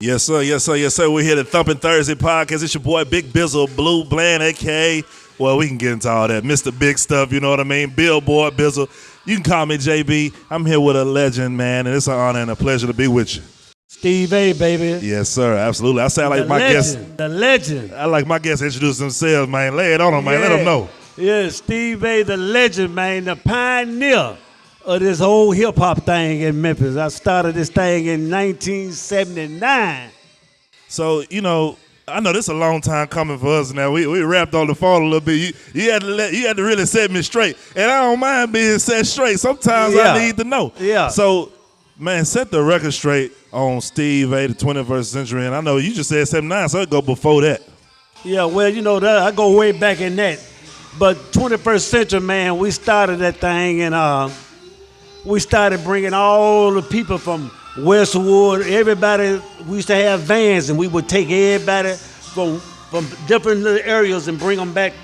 Yes, sir. Yes, sir. Yes, sir. We're here at Thumpin Thursday podcast. It's your boy Big Bizzle, Blue Bland, a.k.a. Well, we can get into all that. Mr. Big Stuff, you know what I mean? Billboard Bizzle. You can call me JB. I'm here with a legend, man, and it's an honor and a pleasure to be with you. Steve A, baby. Yes, sir. Absolutely. I sound like The my guests. legend. The legend. I like my guests introduce themselves, man. Lay it on them, man. Let them know. Yeah, Steve A, the legend, man. The pioneer of this whole hip-hop thing in Memphis. I started this thing in 1979. So, I know this is a long time coming for us now. We rapped on the phone a little bit. You had to really set me straight. And I don't mind being set straight. Sometimes I need to know. Yeah. So, man, set the record straight on Steve A, the 21st century. And I know you just said 79, so it go before that. Yeah, well, that I go way back in that. But 21st century, man, we started that thing and we started bringing all the people from Westwood, everybody. We used to have vans and we would take everybody from different little areas and bring them back.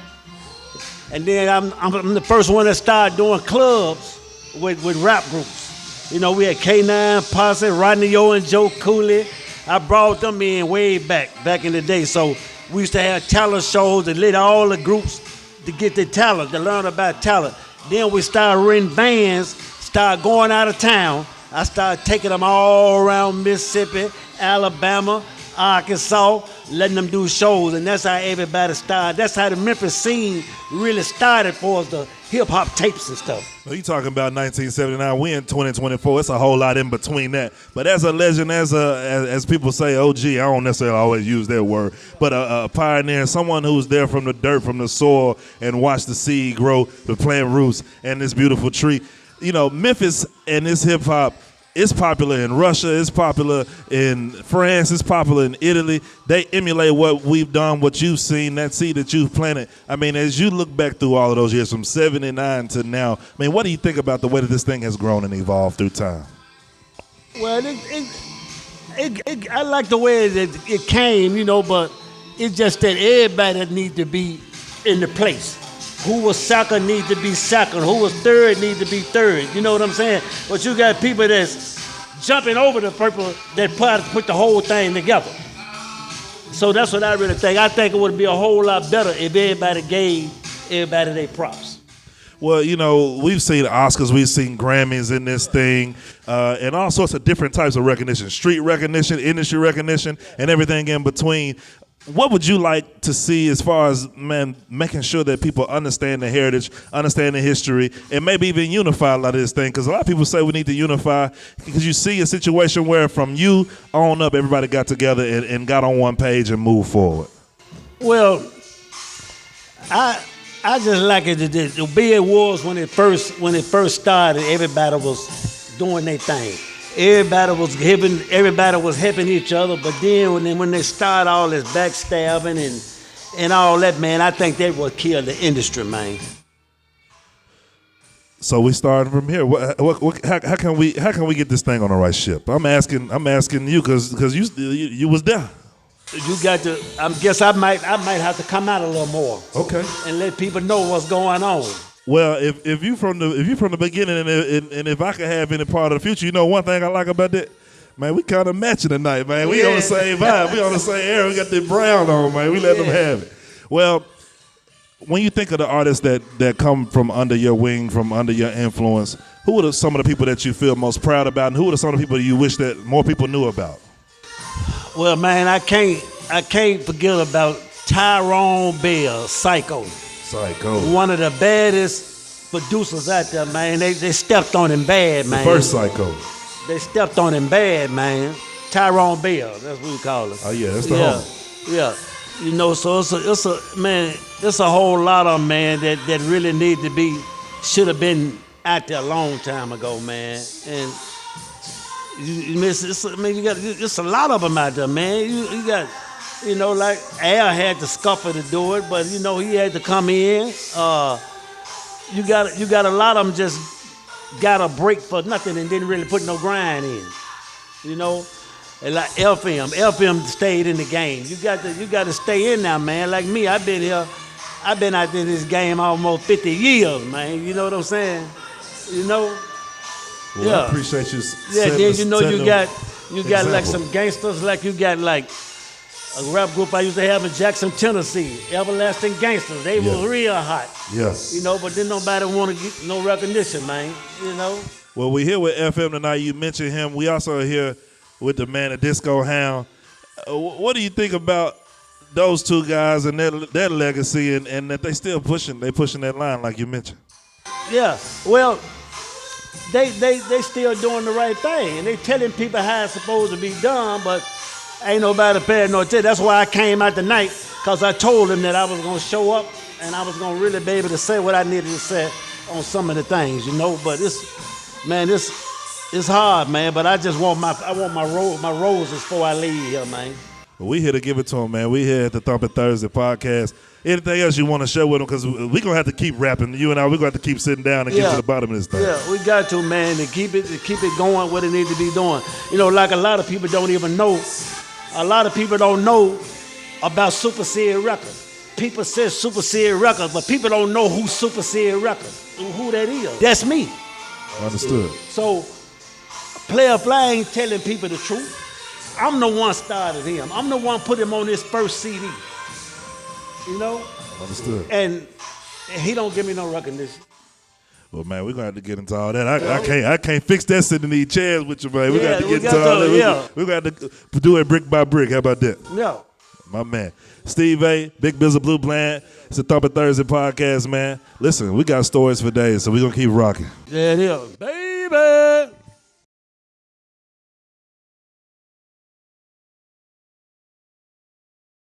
And then I'm the first one that started doing clubs with rap groups. We had K9, Posse, Rodney O, and Joe Cooley. I brought them in way back in the day. So we used to have talent shows that let all the groups to get their talent, to learn about talent. Then we started renting vans, started going out of town. I started taking them all around Mississippi, Alabama, Arkansas, letting them do shows, and that's how everybody started. That's how the Memphis scene really started for us, the hip-hop tapes and stuff. So you talking about 1979, we in 2024. It's a whole lot in between that. But as a legend, as people say, OG, I don't necessarily always use that word, but a pioneer, someone who's there from the dirt, from the soil, and watched the seed grow, the plant roots, and this beautiful tree. Memphis and this hip-hop, it's popular in Russia, it's popular in France, it's popular in Italy. They emulate what we've done, what you've seen, that seed that you've planted. I mean, as you look back through all of those years, from 79 to now, I mean, what do you think about the way that this thing has grown and evolved through time? Well, I like the way that it came, but it's just that everybody needs to be in the place. Who was second needs to be second. Who was third needs to be third. You know what I'm saying? But you got people that's jumping over the purple that put the whole thing together. So that's what I really think. I think it would be a whole lot better if everybody gave everybody their props. Well, we've seen Oscars, we've seen Grammys in this thing, and all sorts of different types of recognition, street recognition, industry recognition, and everything in between. What would you like to see as far as, man, making sure that people understand the heritage, understand the history, and maybe even unify a lot of this thing? Because a lot of people say we need to unify because you see a situation where from you on up, everybody got together and got on one page and moved forward. Well, I just like it. The way it was when it first started, everybody was doing their thing. Everybody was helping each other, but then when they start all this backstabbing and all that, man, I think that will kill the industry, man. So we started from here. How can we get this thing on the right ship? I'm asking you because you was there. You got to. I guess I might have to come out a little more. Okay. And let people know what's going on. Well, if you from the beginning and if I could have any part of the future, one thing I like about that, man, we kind of matching tonight, man. We on the same vibe. We on the same air. We got the brown on, man. We let them have it. Well, when you think of the artists that come from under your wing, from under your influence, who are some of the people that you feel most proud about, and who are some of the people you wish that more people knew about? Well, man, I can't forget about Tyrone Bell, Psycho. One of the baddest producers out there, man. They stepped on him bad, man. The first Psycho. They stepped on him bad, man. Tyrone Bell, that's what we call it. Oh yeah, that's the homie. Yeah. So it's a whole lot of them, man, that really should have been out there a long time ago, man. And it's a lot of them out there, man. You got. Like Al had the scuffer to do it, but he had to come in. You got a lot of them just got a break for nothing and didn't really put no grind in. And like FM stayed in the game. You got to stay in now, man. Like me, I've been out there in this game almost 50 years, man. You know what I'm saying? Well, I appreciate you. Yeah, then You got like Example. some gangsters, like you got like a rap group I used to have in Jackson, Tennessee, Everlasting Gangsters. They Yeah. were real hot. Yes. You know, but then nobody want to get no recognition, man. You know? Well, we're here with FM tonight. You mentioned him. We also are here with the man, the Disco Hound. What do you think about those two guys and their legacy and that they still pushing that line like you mentioned? Yeah. Well, they still doing the right thing, and they telling people how it's supposed to be done, but ain't nobody paying no attention. That's why I came out tonight, because I told them that I was going to show up and I was going to really be able to say what I needed to say on some of the things, you know. But it's hard, man. But I just want my roses before I leave here, man. Well, we here to give it to him, man. We here at the Thumpin Thursday podcast. Anything else you want to share with him? Because we're going to have to keep rapping. You and I, we're going to have to keep sitting down and get to the bottom of this thing. Yeah, we got to, man, to keep it going what it needs to be doing. You know, like a lot of people don't even know. A lot of people don't know about Super Series Records. People say Super Series Records, but people don't know who Super Series Records, who that is. That's me. Understood. So, Player Fly ain't telling people the truth. I'm the one started him. I'm the one put him on his first CD. You know? Understood. And he don't give me no recognition. Well, man, we're going to have to get into all that. I can't fix that sitting in these chairs with you, man. We got to get into all that. Yeah. We're going to have to do it brick by brick. How about that? Yeah. My man. Steve A, Big Bizzle Blue Bland. It's the Thumpin Thursday podcast, man. Listen, we got stories for days, so we're going to keep rocking. Yeah, it is. Baby!